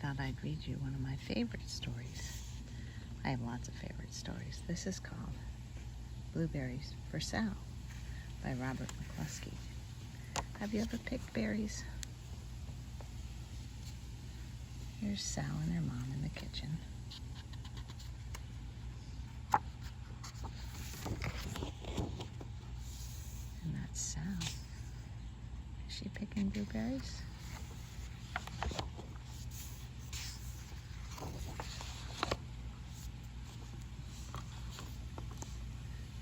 thought I'd read you one of my favorite stories. I have lots of favorite stories. This is called Blueberries for Sal by Robert McCluskey. Have you ever picked berries? Here's Sal and her mom in the kitchen. And that's Sal. Is she picking blueberries?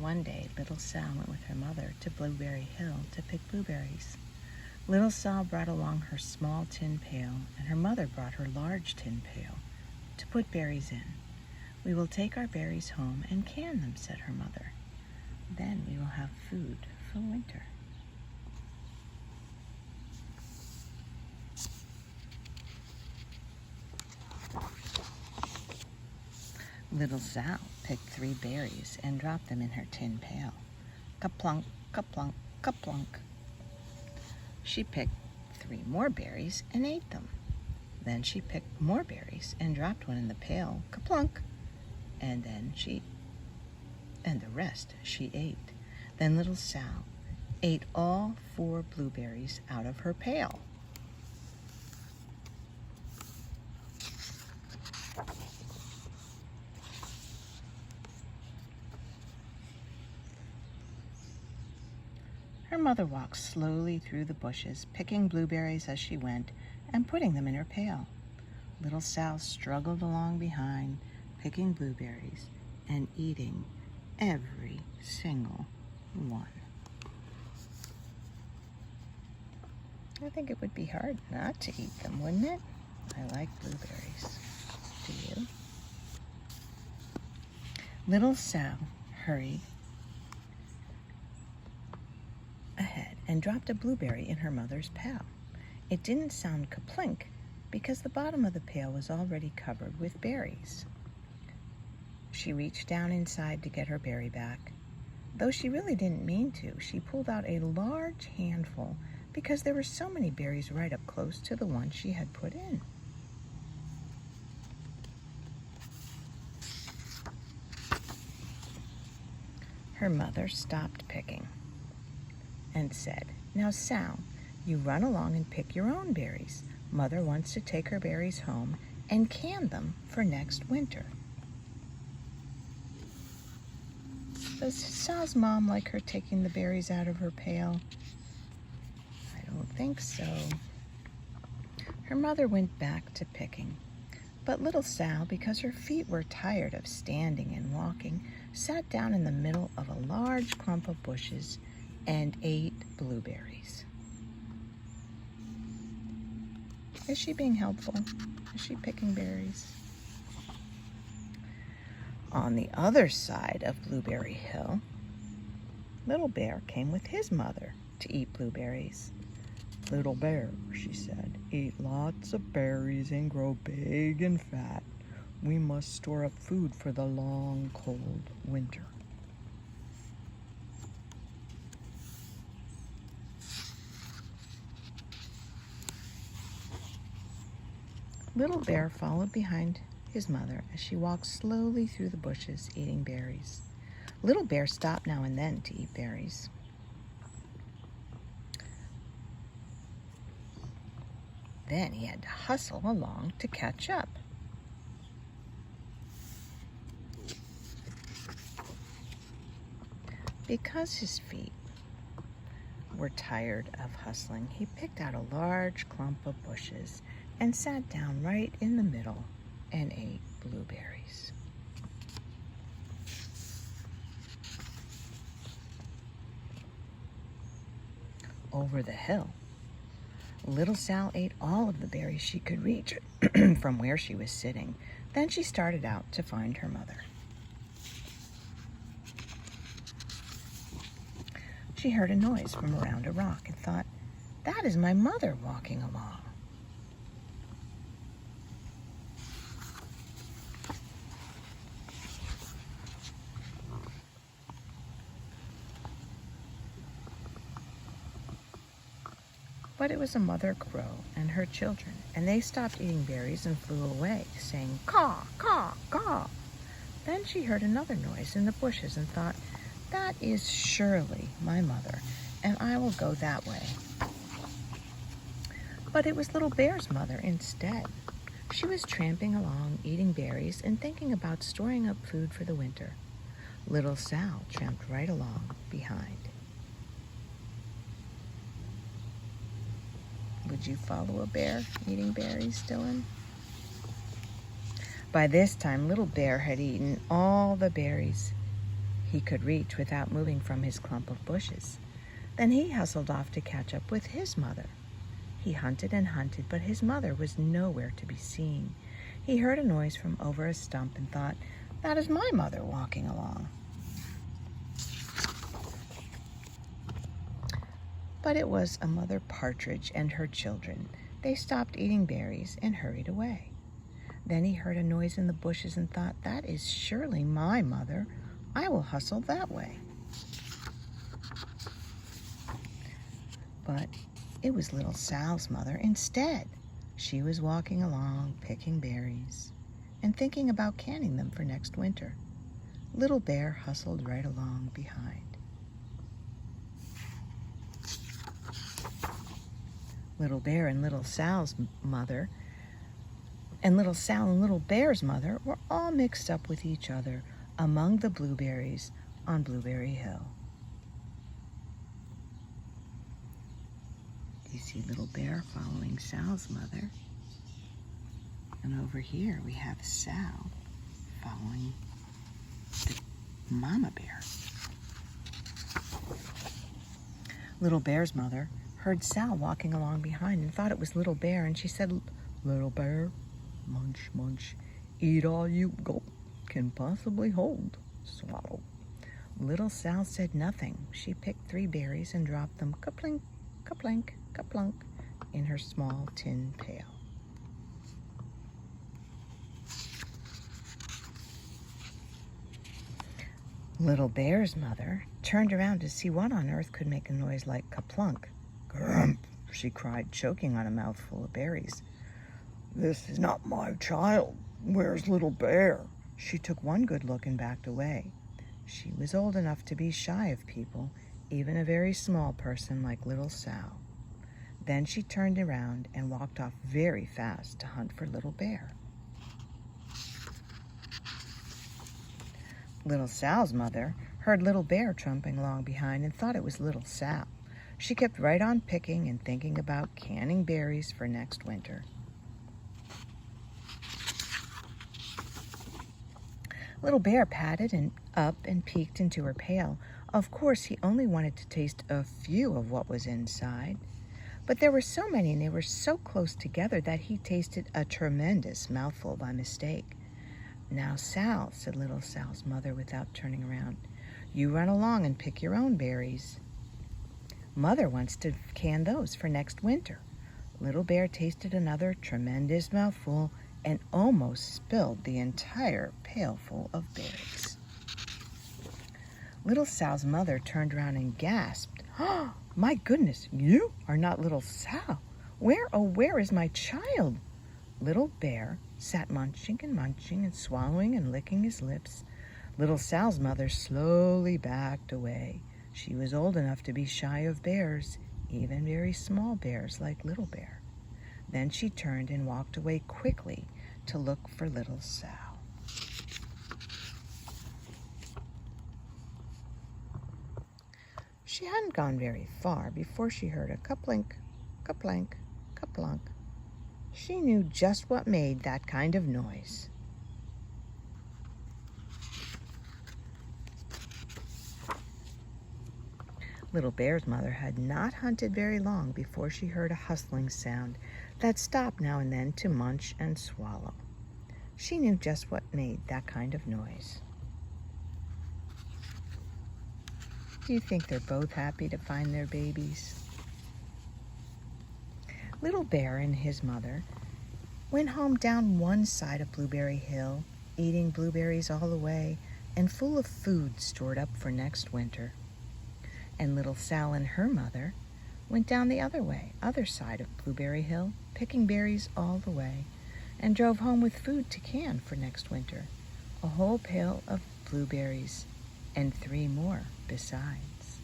One day, little Sal went with her mother to Blueberry Hill to pick blueberries. Little Sal brought along her small tin pail, and her mother brought her large tin pail to put berries in. "We will take our berries home and can them," said her mother. "Then we will have food for winter." Little Sal picked 3 berries and dropped them in her tin pail. Ka-plunk, ka-plunk, ka-plunk. She picked 3 more berries and ate them. Then she picked more berries and dropped one in the pail. Ka-plunk. And the rest she ate. Then little Sal ate all 4 blueberries out of her pail. Her mother walked slowly through the bushes, picking blueberries as she went and putting them in her pail. Little Sal struggled along behind, picking blueberries and eating every single one. I think it would be hard not to eat them, wouldn't it? I like blueberries. Do you? Little Sal hurried ahead and dropped a blueberry in her mother's pail. It didn't sound ka-plink because the bottom of the pail was already covered with berries. She reached down inside to get her berry back. Though she really didn't mean to, she pulled out a large handful because there were so many berries right up close to the one she had put in. Her mother stopped picking and said, "Now, Sal, you run along and pick your own berries. Mother wants to take her berries home and can them for next winter." Does Sal's mom like her taking the berries out of her pail? I don't think so. Her mother went back to picking, but little Sal, because her feet were tired of standing and walking, sat down in the middle of a large clump of bushes and ate blueberries. Is she being helpful? Is she picking berries? On the other side of Blueberry Hill, Little Bear came with his mother to eat blueberries. "Little Bear," she said, "eat lots of berries and grow big and fat. We must store up food for the long, cold winter." Little Bear followed behind his mother as she walked slowly through the bushes eating berries. Little Bear stopped now and then to eat berries. Then he had to hustle along to catch up. Because his feet were tired of hustling, he picked out a large clump of bushes and sat down right in the middle and ate blueberries. Over the hill, little Sal ate all of the berries she could reach from where she was sitting. Then she started out to find her mother. She heard a noise from around a rock and thought, "That is my mother walking along." But it was a mother crow and her children, and they stopped eating berries and flew away, saying, "Caw, caw, caw." Then she heard another noise in the bushes and thought, "That is surely my mother, and I will go that way." But it was Little Bear's mother instead. She was tramping along, eating berries and thinking about storing up food for the winter. Little Sal tramped right along behind. Would you follow a bear eating berries, Dylan? By this time, Little Bear had eaten all the berries he could reach without moving from his clump of bushes. Then he hustled off to catch up with his mother. He hunted and hunted, but his mother was nowhere to be seen. He heard a noise from over a stump and thought, "That is my mother walking along." But it was a mother partridge and her children. They stopped eating berries and hurried away. Then he heard a noise in the bushes and thought, "That is surely my mother. I will hustle that way." But it was Little Sal's mother instead. She was walking along, picking berries, and thinking about canning them for next winter. Little Bear hustled right along behind. Little Bear and Little Sal's mother, and Little Sal and Little Bear's mother were all mixed up with each other among the blueberries on Blueberry Hill. You see Little Bear following Sal's mother. And over here we have Sal following the mama bear. Little Bear's mother heard Sal walking along behind and thought it was Little Bear, and she said, "Little Bear, munch, munch, eat all you can possibly hold, swallow." Little Sal said nothing. She picked 3 berries and dropped them ka-plink, ka-plink, ka-plunk in her small tin pail. Little Bear's mother turned around to see what on earth could make a noise like ka-plunk. "Grump," she cried, choking on a mouthful of berries. "This is not my child. Where's Little Bear?" She took one good look and backed away. She was old enough to be shy of people, even a very small person like Little Sal. Then she turned around and walked off very fast to hunt for Little Bear. Little Sal's mother heard Little Bear tramping along behind and thought it was Little Sal. She kept right on picking and thinking about canning berries for next winter. Little Bear padded up and peeked into her pail. Of course, he only wanted to taste a few of what was inside. But there were so many and they were so close together that he tasted a tremendous mouthful by mistake. "Now, Sal," said Little Sal's mother without turning around, "you run along and pick your own berries. Mother wants to can those for next winter." Little Bear tasted another tremendous mouthful and almost spilled the entire pailful of berries. Little Sal's mother turned around and gasped, "Oh, my goodness, you are not Little Sal. Where is my child?" Little Bear sat munching and swallowing and licking his lips. Little Sal's mother slowly backed away. She was old enough to be shy of bears, even very small bears like Little Bear. Then she turned and walked away quickly to look for Little Sal. She hadn't gone very far before she heard a ka-plink, ka-plank, ka-plunk. She knew just what made that kind of noise. Little Bear's mother had not hunted very long before she heard a hustling sound that stopped now and then to munch and swallow. She knew just what made that kind of noise. Do you think they're both happy to find their babies? Little Bear and his mother went home down one side of Blueberry Hill, eating blueberries all the way and full of food stored up for next winter. And Little Sal and her mother went down the other way, other side of Blueberry Hill, picking berries all the way, and drove home with food to can for next winter, a whole pail of blueberries, and 3 more besides.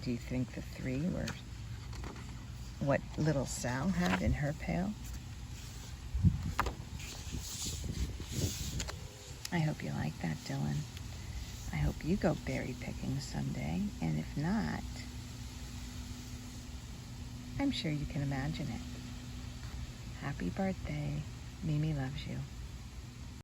Do you think the 3 were what little Sal had in her pail? I hope you like that, Dylan. I hope you go berry picking someday, and if not, I'm sure you can imagine it. Happy birthday. Mimi loves you.